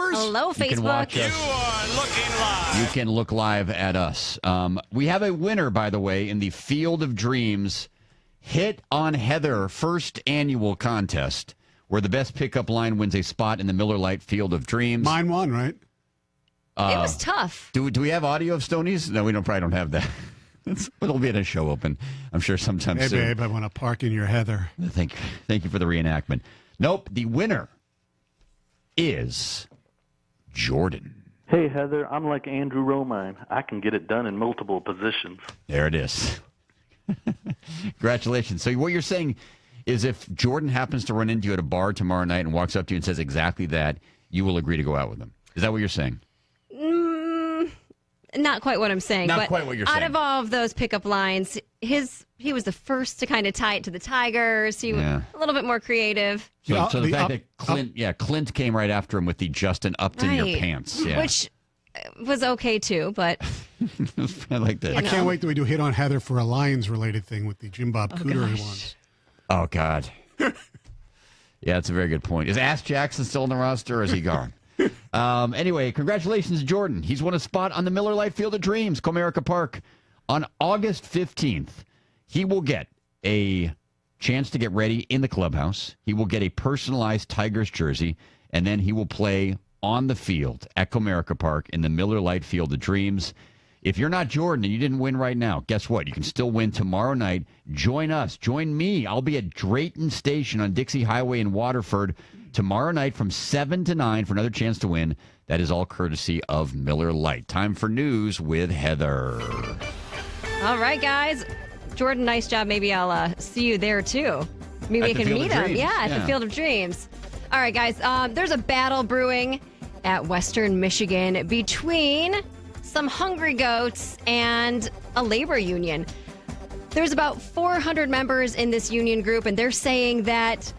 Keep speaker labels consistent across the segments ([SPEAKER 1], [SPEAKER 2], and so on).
[SPEAKER 1] subscribers.
[SPEAKER 2] Hello,
[SPEAKER 3] You can
[SPEAKER 2] Facebook.
[SPEAKER 3] watch us.
[SPEAKER 4] You are looking live.
[SPEAKER 3] You can look live at us. We have a winner, by the way, in the Field of Dreams Hit on Heather first annual contest, where the best pickup line wins a spot in the Miller Lite Field of Dreams.
[SPEAKER 1] Mine won, right?
[SPEAKER 2] It was tough.
[SPEAKER 3] Do we have audio of Stoney's? No, we probably don't have that. It'll be at a show open, I'm sure, sometime
[SPEAKER 1] Hey,
[SPEAKER 3] soon.
[SPEAKER 1] babe, I want to park in your Heather.
[SPEAKER 3] Thank you for the reenactment. Nope, the winner is Jordan.
[SPEAKER 5] Hey, Heather, I'm like Andrew Romine. I can get it done in multiple positions.
[SPEAKER 3] There it is. Congratulations. So what you're saying is if Jordan happens to run into you at a bar tomorrow night and walks up to you and says exactly that, you will agree to go out with him. Is that what you're saying?
[SPEAKER 2] Not quite what I'm saying.
[SPEAKER 3] Not
[SPEAKER 2] but
[SPEAKER 3] quite what you're
[SPEAKER 2] out
[SPEAKER 3] saying.
[SPEAKER 2] of all of those pickup lines, he was the first to kind of tie it to the Tigers. He was a little bit more creative.
[SPEAKER 3] So,
[SPEAKER 1] Yeah,
[SPEAKER 3] so the
[SPEAKER 1] the
[SPEAKER 3] fact
[SPEAKER 1] up-
[SPEAKER 3] that Clint came right after him with the Justin Upton your
[SPEAKER 2] Right.
[SPEAKER 3] pants. Yeah.
[SPEAKER 2] Which was okay, too, but...
[SPEAKER 3] I like that.
[SPEAKER 1] I can't wait till we do Hit on Heather for a Lions-related thing with the Jim Bob Cootery ones.
[SPEAKER 3] Oh, God. Yeah, that's a very good point. Is Ash Jackson still on the roster, or is he gone? Anyway, congratulations, Jordan. He's won a spot on the Miller Lite Field of Dreams, Comerica Park. On August 15th, he will get a chance to get ready in the clubhouse. He will get a personalized Tigers jersey, and then he will play on the field at Comerica Park in the Miller Lite Field of Dreams. If you're not Jordan and you didn't win right now, guess what? You can still win tomorrow night. Join us. Join me. I'll be at Drayton Station on Dixie Highway in Waterford tomorrow night from 7 to 9 for another chance to win. That is all courtesy of Miller Lite. Time for news with Heather.
[SPEAKER 2] All right, guys. Jordan, nice job. Maybe I'll see you there, too. Maybe
[SPEAKER 3] At
[SPEAKER 2] we
[SPEAKER 3] the
[SPEAKER 2] can
[SPEAKER 3] Field of
[SPEAKER 2] meet him.
[SPEAKER 3] Dreams.
[SPEAKER 2] Yeah, at
[SPEAKER 3] Yeah.
[SPEAKER 2] the Field of Dreams. All right, guys. There's a battle brewing at Western Michigan between some hungry goats and a labor union. There's about 400 members in this union group, and they're saying that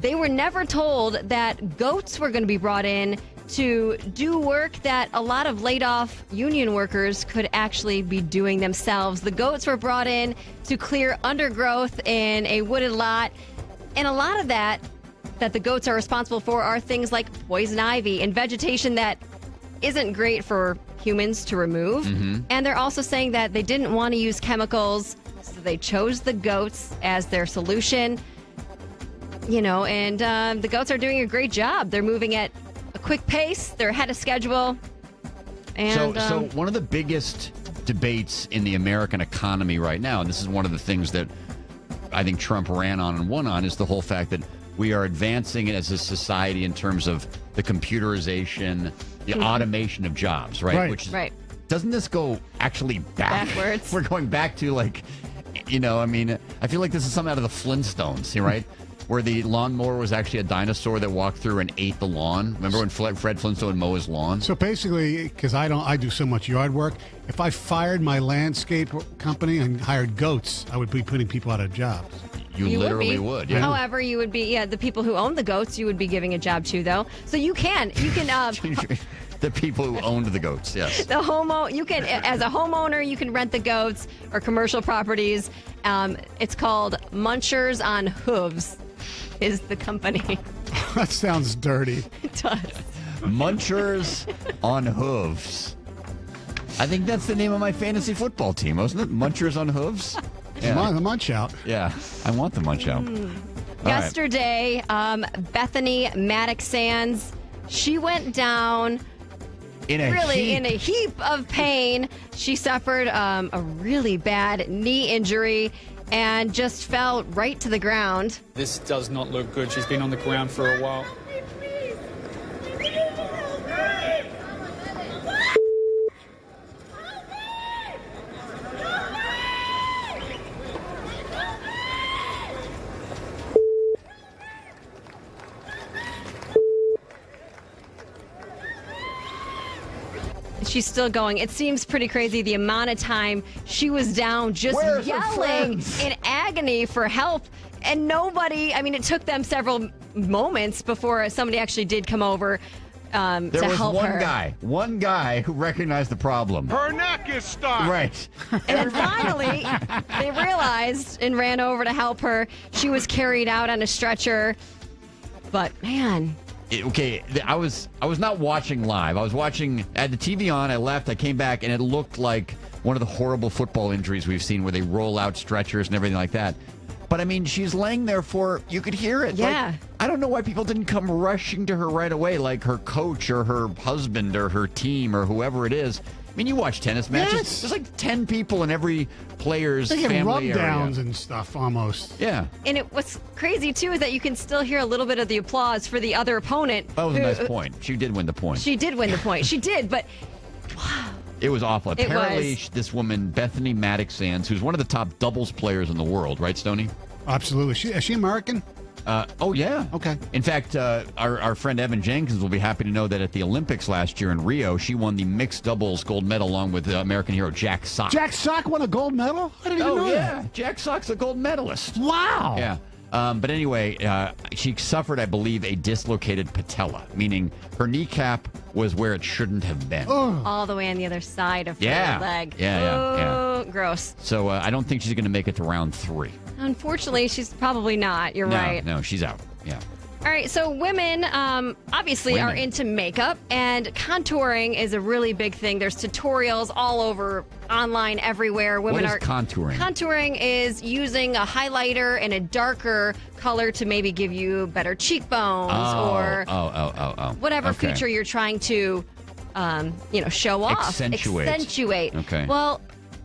[SPEAKER 2] they were never told that goats were going to be brought in to do work that a lot of laid-off union workers could actually be doing themselves. The goats were brought in to clear undergrowth in a wooded lot, and a lot of that the goats are responsible for are things like poison ivy and vegetation that isn't great for humans to remove. And they're also saying that they didn't want to use chemicals, so they chose the goats as their solution. You know, and the goats are doing a great job. They're moving at a quick pace. They're ahead of schedule. And
[SPEAKER 3] So one of the biggest debates in the American economy right now, and this is one of the things that I think Trump ran on and won on, is the whole fact that we are advancing it as a society in terms of the computerization, the automation of jobs, right?
[SPEAKER 1] Right.
[SPEAKER 3] Which is,
[SPEAKER 2] Right.
[SPEAKER 3] Doesn't this go actually
[SPEAKER 2] Backwards.
[SPEAKER 3] We're going back to like, I feel like this is something out of the Flintstones, right? Where the lawnmower was actually a dinosaur that walked through and ate the lawn. Remember when Fred Flintstone would mow his lawn?
[SPEAKER 1] So basically, because I do so much yard work, if I fired my landscape company and hired goats, I would be putting people out of jobs.
[SPEAKER 3] You literally
[SPEAKER 2] would.
[SPEAKER 3] would. Yeah.
[SPEAKER 2] However, you would be, the people who own the goats, you would be giving a job to, though. So you can
[SPEAKER 3] The people who owned the goats, yes.
[SPEAKER 2] you can, as a homeowner, you can rent the goats or commercial properties. It's called Munchers on Hooves is the company.
[SPEAKER 1] That sounds dirty.
[SPEAKER 2] It does.
[SPEAKER 3] Munchers on Hooves. I think that's the name of my fantasy football team, wasn't it? Munchers on Hooves?
[SPEAKER 1] The munch out.
[SPEAKER 3] Yeah, I want the munch out. All right.
[SPEAKER 2] Yesterday, Bethany Maddox Sands, she went down
[SPEAKER 3] In a
[SPEAKER 2] heap of pain. She suffered a really bad knee injury and just fell right to the ground.
[SPEAKER 6] This does not look good. She's been on the ground for a while.
[SPEAKER 2] She's still going. It seems pretty crazy the amount of time she was down just
[SPEAKER 3] Where's her
[SPEAKER 2] yelling
[SPEAKER 3] friends?
[SPEAKER 2] in agony for help. And nobody, it took them several moments before somebody actually did come over
[SPEAKER 3] There
[SPEAKER 2] to
[SPEAKER 3] was
[SPEAKER 2] help her.
[SPEAKER 3] one guy who recognized the problem.
[SPEAKER 4] Her neck is stuck.
[SPEAKER 3] Right.
[SPEAKER 2] And then finally, they realized and ran over to help her. She was carried out on a stretcher. But man,
[SPEAKER 3] I was not watching live. I was watching, I had the TV on, I left, I came back, and it looked like one of the horrible football injuries we've seen where they roll out stretchers and everything like that. But, I mean, she's laying there you could hear it.
[SPEAKER 2] Yeah.
[SPEAKER 3] Like, I don't know why people didn't come rushing to her right away, like her coach or her husband or her team or whoever it is. I mean, you watch tennis matches.
[SPEAKER 1] Yes.
[SPEAKER 3] There's like 10 people in every player's
[SPEAKER 1] They get
[SPEAKER 3] family
[SPEAKER 1] rub downs
[SPEAKER 3] area.
[SPEAKER 1] and stuff almost.
[SPEAKER 3] Yeah.
[SPEAKER 2] And what's crazy, too, is that you can still hear a little bit of the applause for the other opponent.
[SPEAKER 3] That was a nice point. She did win the point.
[SPEAKER 2] She did win the point. She did, but
[SPEAKER 3] It was awful.
[SPEAKER 2] It
[SPEAKER 3] Apparently,
[SPEAKER 2] was.
[SPEAKER 3] this woman, Bethany Maddox-Sands, who's one of the top doubles players in the world, right, Stoney?
[SPEAKER 1] Absolutely. Is she American?
[SPEAKER 3] Oh, yeah.
[SPEAKER 1] Okay.
[SPEAKER 3] In fact, our friend Evan Jenkins will be happy to know that at the Olympics last year in Rio, she won the mixed doubles gold medal along with American hero Jack Sock.
[SPEAKER 1] Jack Sock won a gold medal? I didn't even know that.
[SPEAKER 3] Jack Sock's a gold medalist.
[SPEAKER 1] Wow.
[SPEAKER 3] Yeah. But anyway, she suffered, I believe, a dislocated patella, meaning her kneecap was where it shouldn't have been.
[SPEAKER 2] all the way on the other side of
[SPEAKER 3] Yeah.
[SPEAKER 2] her leg.
[SPEAKER 3] Yeah.
[SPEAKER 2] Oh, gross.
[SPEAKER 3] So I don't think she's going to make it to round 3.
[SPEAKER 2] Unfortunately, she's probably not. You're right.
[SPEAKER 3] No, she's out. Yeah.
[SPEAKER 2] All right, so women obviously are
[SPEAKER 3] Women.
[SPEAKER 2] into makeup, and contouring is a really big thing. There's tutorials all over, online, everywhere. Women
[SPEAKER 3] What is
[SPEAKER 2] are
[SPEAKER 3] contouring?
[SPEAKER 2] Contouring is using a highlighter and a darker color to maybe give you better cheekbones or whatever
[SPEAKER 3] Okay.
[SPEAKER 2] feature you're trying to, show off.
[SPEAKER 3] Accentuate. Okay.
[SPEAKER 2] Well,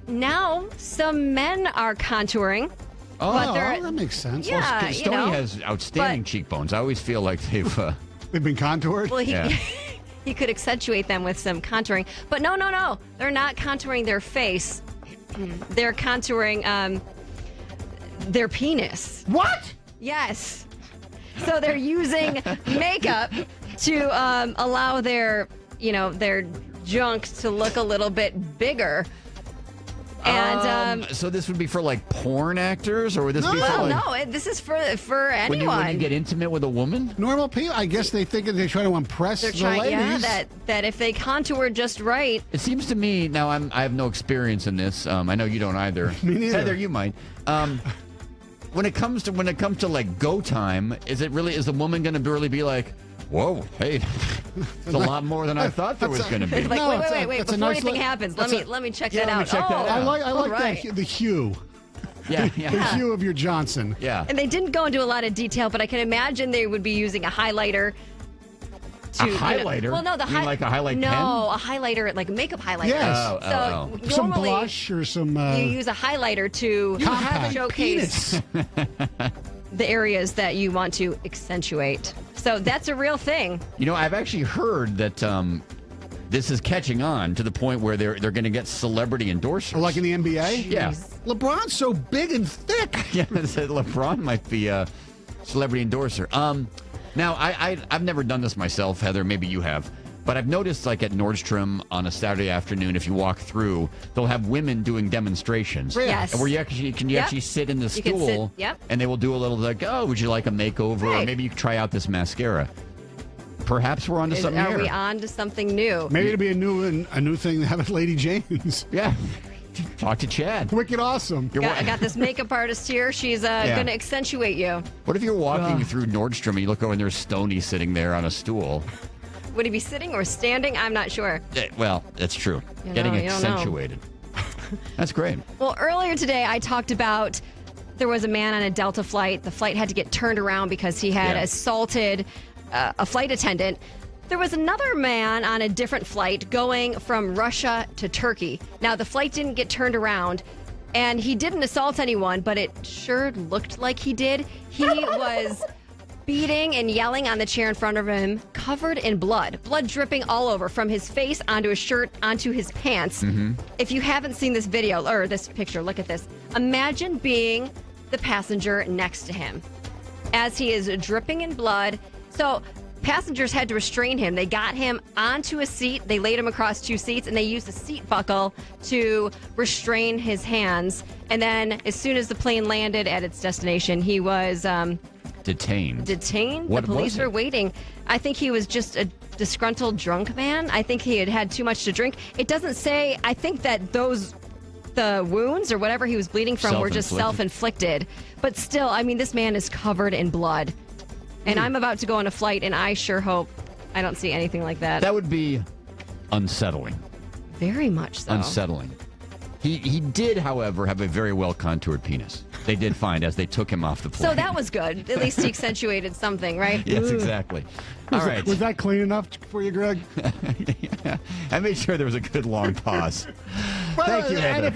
[SPEAKER 2] now some men are contouring.
[SPEAKER 1] Oh,
[SPEAKER 2] they're-
[SPEAKER 1] that makes sense.
[SPEAKER 2] Yeah.
[SPEAKER 3] Because
[SPEAKER 2] you
[SPEAKER 3] Stoney
[SPEAKER 2] know,
[SPEAKER 3] has outstanding
[SPEAKER 2] but-
[SPEAKER 3] cheekbones. I always feel like they've...
[SPEAKER 1] They've been contoured?
[SPEAKER 2] Well, he,
[SPEAKER 3] Yeah.
[SPEAKER 2] he could accentuate them with some contouring. But no. They're not contouring their face. They're contouring their penis.
[SPEAKER 1] What?
[SPEAKER 2] Yes. So they're using makeup to allow their junk to look a little bit bigger. And
[SPEAKER 3] so this would be for like porn actors, or would this be for
[SPEAKER 2] well,
[SPEAKER 3] like
[SPEAKER 2] no, this is for anyone.
[SPEAKER 3] when you get intimate with a woman?
[SPEAKER 1] Normal people? I guess they think they try to impress
[SPEAKER 2] They're
[SPEAKER 1] the
[SPEAKER 2] trying,
[SPEAKER 1] ladies.
[SPEAKER 2] that if they contour just right,
[SPEAKER 3] It seems to me now. I have no experience in this. I know you don't either.
[SPEAKER 1] Me neither.
[SPEAKER 3] Heather, you might. When it comes to like go time, is the woman going to really be like, whoa, hey, it's a lot more than I thought there was going to be.
[SPEAKER 2] like
[SPEAKER 1] No,
[SPEAKER 2] wait,
[SPEAKER 1] that's a
[SPEAKER 2] before
[SPEAKER 1] nice
[SPEAKER 2] anything
[SPEAKER 1] look.
[SPEAKER 2] happens,
[SPEAKER 1] That's
[SPEAKER 2] let me check
[SPEAKER 3] Yeah,
[SPEAKER 2] that
[SPEAKER 3] let me
[SPEAKER 2] out.
[SPEAKER 3] check that
[SPEAKER 2] Oh,
[SPEAKER 3] out.
[SPEAKER 1] I like
[SPEAKER 2] right.
[SPEAKER 1] the hue.
[SPEAKER 3] Yeah,
[SPEAKER 1] The
[SPEAKER 3] yeah,
[SPEAKER 1] hue of your Johnson.
[SPEAKER 3] yeah.
[SPEAKER 2] And they didn't go into a lot of detail, but I can imagine they would be using a highlighter.
[SPEAKER 3] A highlighter?
[SPEAKER 2] Well, no, the
[SPEAKER 3] You mean like a highlight pen?
[SPEAKER 2] No, a highlighter, like a makeup highlighter.
[SPEAKER 1] Yes.
[SPEAKER 3] Oh.
[SPEAKER 2] So
[SPEAKER 1] Some
[SPEAKER 2] normally
[SPEAKER 1] blush or some...
[SPEAKER 2] you use a highlighter to
[SPEAKER 1] compact
[SPEAKER 2] showcase
[SPEAKER 1] penis.
[SPEAKER 2] the areas that you want to accentuate. So that's a real thing.
[SPEAKER 3] You know, I've actually heard that this is catching on to the point where they're going to get celebrity endorsers.
[SPEAKER 1] Like in the NBA?
[SPEAKER 3] Yeah.
[SPEAKER 1] LeBron's so big and thick.
[SPEAKER 3] Yeah, that LeBron might be a celebrity endorser. Now, I've never done this myself, Heather. Maybe you have. But I've noticed, like at Nordstrom on a Saturday afternoon, if you walk through, they'll have women doing demonstrations.
[SPEAKER 2] Yes.
[SPEAKER 3] And where you actually sit in the
[SPEAKER 2] You can sit-
[SPEAKER 3] stool,
[SPEAKER 2] yep.
[SPEAKER 3] and they will do a little like, oh, would you like a makeover? Or
[SPEAKER 2] Right.
[SPEAKER 3] maybe you could try out this mascara. Perhaps we're onto something
[SPEAKER 2] Are
[SPEAKER 3] here.
[SPEAKER 2] we on to something new?
[SPEAKER 1] Maybe it'll be a new thing to have at Lady Jane's.
[SPEAKER 3] Yeah. Talk to Chad.
[SPEAKER 1] Wicked awesome.
[SPEAKER 2] I got this makeup artist here. She's going to accentuate you.
[SPEAKER 3] What if you're walking through Nordstrom and you look over and there's Stoney sitting there on a stool?
[SPEAKER 2] Would he be sitting or standing? I'm not sure.
[SPEAKER 3] Well, that's true.
[SPEAKER 2] You
[SPEAKER 3] Getting
[SPEAKER 2] know, you don't know.
[SPEAKER 3] accentuated. That's great.
[SPEAKER 2] Well, earlier today, I talked about there was a man on a Delta flight. The flight had to get turned around because he had assaulted a flight attendant. There was another man on a different flight going from Russia to Turkey. Now, the flight didn't get turned around, and he didn't assault anyone, but it sure looked like he did. He was beating and yelling on the chair in front of him, covered in blood dripping all over from his face onto his shirt, onto his pants. If you haven't seen this video or this picture, look at this. Imagine being the passenger next to him as he is dripping in blood. So passengers had to restrain him. They got him onto a seat. They laid him across 2 seats, and they used a seat buckle to restrain his hands. And then as soon as the plane landed at its destination, he was
[SPEAKER 3] Detained. What
[SPEAKER 2] The police
[SPEAKER 3] was
[SPEAKER 2] were
[SPEAKER 3] it?
[SPEAKER 2] waiting. I think he was just a disgruntled drunk man. I think he had had too much to drink. It doesn't say. I think that the wounds or whatever he was bleeding from were just
[SPEAKER 3] Self-inflicted.
[SPEAKER 2] self-inflicted. But still, I mean, this man is covered in blood. And I'm about to go on a flight, and I sure hope I don't see anything like that.
[SPEAKER 3] That would be unsettling.
[SPEAKER 2] Very much so.
[SPEAKER 3] Unsettling. He did, however, have a very well contoured penis. They did find as they took him off the plane.
[SPEAKER 2] So that was good. At least he accentuated something, right?
[SPEAKER 3] Yes, exactly. All right.
[SPEAKER 1] Was that clean enough for you, Greg?
[SPEAKER 3] Yeah. I made sure there was a good long pause. Thank you,
[SPEAKER 1] And
[SPEAKER 3] Heather.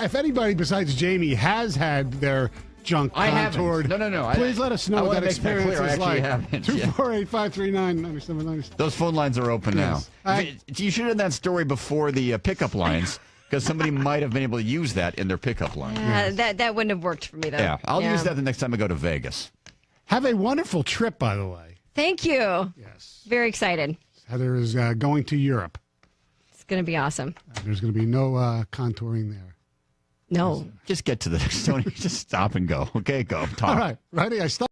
[SPEAKER 1] if anybody besides Jamie has had their junk
[SPEAKER 3] I haven't.
[SPEAKER 1] contoured,
[SPEAKER 3] No.
[SPEAKER 1] please let us
[SPEAKER 3] I
[SPEAKER 1] know what
[SPEAKER 3] wanna
[SPEAKER 1] that
[SPEAKER 3] make that
[SPEAKER 1] experience
[SPEAKER 3] clear. I
[SPEAKER 1] is
[SPEAKER 3] actually
[SPEAKER 1] like.
[SPEAKER 3] haven't. Yeah.
[SPEAKER 1] 248-539-9790.
[SPEAKER 3] Those phone lines are open
[SPEAKER 1] Yes.
[SPEAKER 3] now. You should have done that story before the pickup lines, because somebody might have been able to use that in their pickup line.
[SPEAKER 2] That wouldn't have worked for me, though.
[SPEAKER 3] Yeah, I'll use that the next time I go to Vegas.
[SPEAKER 1] Have a wonderful trip, by the way.
[SPEAKER 2] Thank you.
[SPEAKER 1] Yes.
[SPEAKER 2] Very excited.
[SPEAKER 1] Heather is going to Europe.
[SPEAKER 2] It's going to be awesome.
[SPEAKER 1] There's going to be no contouring there.
[SPEAKER 2] No.
[SPEAKER 3] Just get to the Stoney. Just stop and go. Okay, go. Talk.
[SPEAKER 1] All right. Ready? I stop.